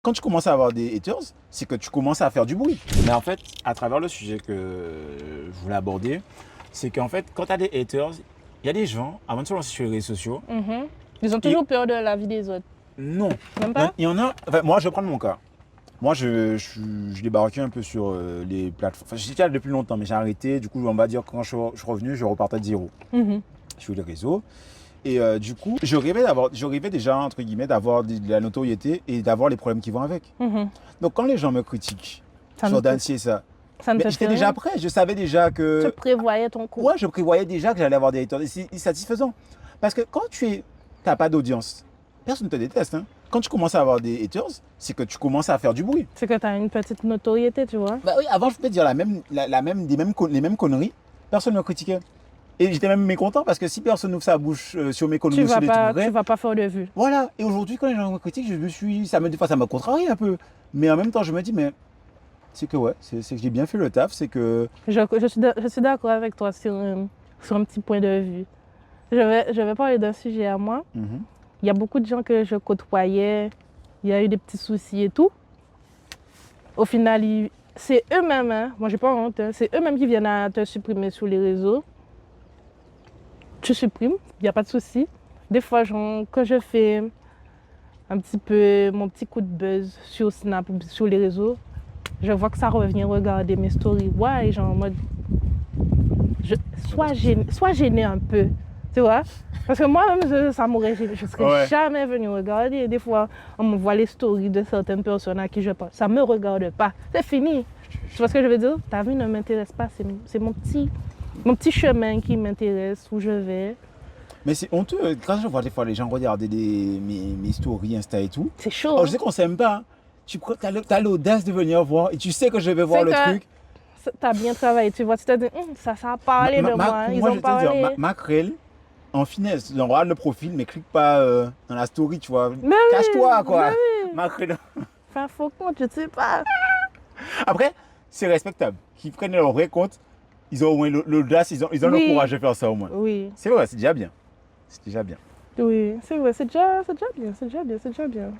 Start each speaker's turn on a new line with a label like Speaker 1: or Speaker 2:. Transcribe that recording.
Speaker 1: quand tu commences à avoir des haters, c'est que tu commences à faire du bruit. Mais en fait, à travers le sujet que je voulais aborder, c'est qu'en fait, quand tu as des haters, il y a des gens, avant de se lancer sur les réseaux sociaux,
Speaker 2: Ils ont toujours peur de la vie des autres.
Speaker 1: non.
Speaker 2: Même pas?
Speaker 1: Il y en a, enfin, moi je vais prendre mon cas. Moi je débarquais un peu sur les plateformes. Enfin, j'étais là depuis longtemps, mais j'ai arrêté. Du coup, on va dire quand je suis revenu, je repartais de zéro sur les réseaux. Et du coup, je rêvais déjà, entre guillemets, d'avoir de la notoriété et d'avoir les problèmes qui vont avec. Donc quand les gens me critiquent, Jordan, c'est ça. Mais j'étais déjà prêt, je savais déjà que.
Speaker 2: Tu prévoyais ton coup.
Speaker 1: Ouais, je prévoyais déjà que j'allais avoir des haters. Et c'est satisfaisant. Parce que quand tu n'as pas d'audience, personne ne te déteste. Hein. Quand tu commences à avoir des haters, c'est que tu commences à faire du bruit.
Speaker 2: C'est que tu as une petite notoriété, tu vois.
Speaker 1: Bah oui, avant, je pouvais dire les mêmes conneries, personne ne me critiquait. Et j'étais même mécontent parce que si personne n'ouvre sa bouche sur mes conneries, sur les trucs vrais,
Speaker 2: tu vas pas faire de vue.
Speaker 1: voilà. Et aujourd'hui, quand les gens me critiquent, des fois, ça me contrarie un peu. Mais en même temps, je me dis, mais c'est que ouais, c'est que j'ai bien fait le taf, c'est que.
Speaker 2: Je suis d'accord avec toi sur un petit point de vue. Je vais parler d'un sujet à moi. Il y a beaucoup de gens que je côtoyais, il y a eu des petits soucis et tout. Au final, c'est eux-mêmes, hein, moi j'ai pas honte, hein, c'est eux-mêmes qui viennent à te supprimer sur les réseaux. Tu supprimes, il n'y a pas de souci. Des fois, quand je fais un petit peu mon petit coup de buzz sur Snap ou sur les réseaux, je vois que ça revient regarder mes stories. Ouais, genre en mode. Sois gêné un peu, tu vois. Parce que moi-même, ça m'aurait gêné. Je ne serais jamais venue regarder. Des fois, on me voit les stories de certaines personnes à qui je parle. Ça ne me regarde pas. C'est fini. Tu vois ce que je veux dire? Ta vie ne m'intéresse pas. C'est mon petit chemin qui m'intéresse, où je vais.
Speaker 1: Mais c'est honteux. Quand je vois des fois les gens regarder mes stories Insta et tout.
Speaker 2: C'est chaud.
Speaker 1: Alors, je sais qu'on s'aime pas. Hein. Tu as l'audace de venir voir et tu sais que je vais voir le truc.
Speaker 2: Tu as bien travaillé. Tu vois, tu te dis, ça a parlé de moi. Ils ont parlé.
Speaker 1: Te dire, Macrel, en finesse, on regarde le profil, mais clique pas dans la story, tu vois. Cache-toi, quoi. Macrel.
Speaker 2: Fais un faux compte, je ne sais pas.
Speaker 1: Après, c'est respectable. Qu'ils prennent leur vrai compte, ils ont au moins l'audace, ils ont le courage de faire ça au moins.
Speaker 2: Oui.
Speaker 1: C'est vrai, c'est déjà bien. C'est déjà bien.
Speaker 2: Oui, c'est vrai, c'est déjà bien, c'est déjà bien.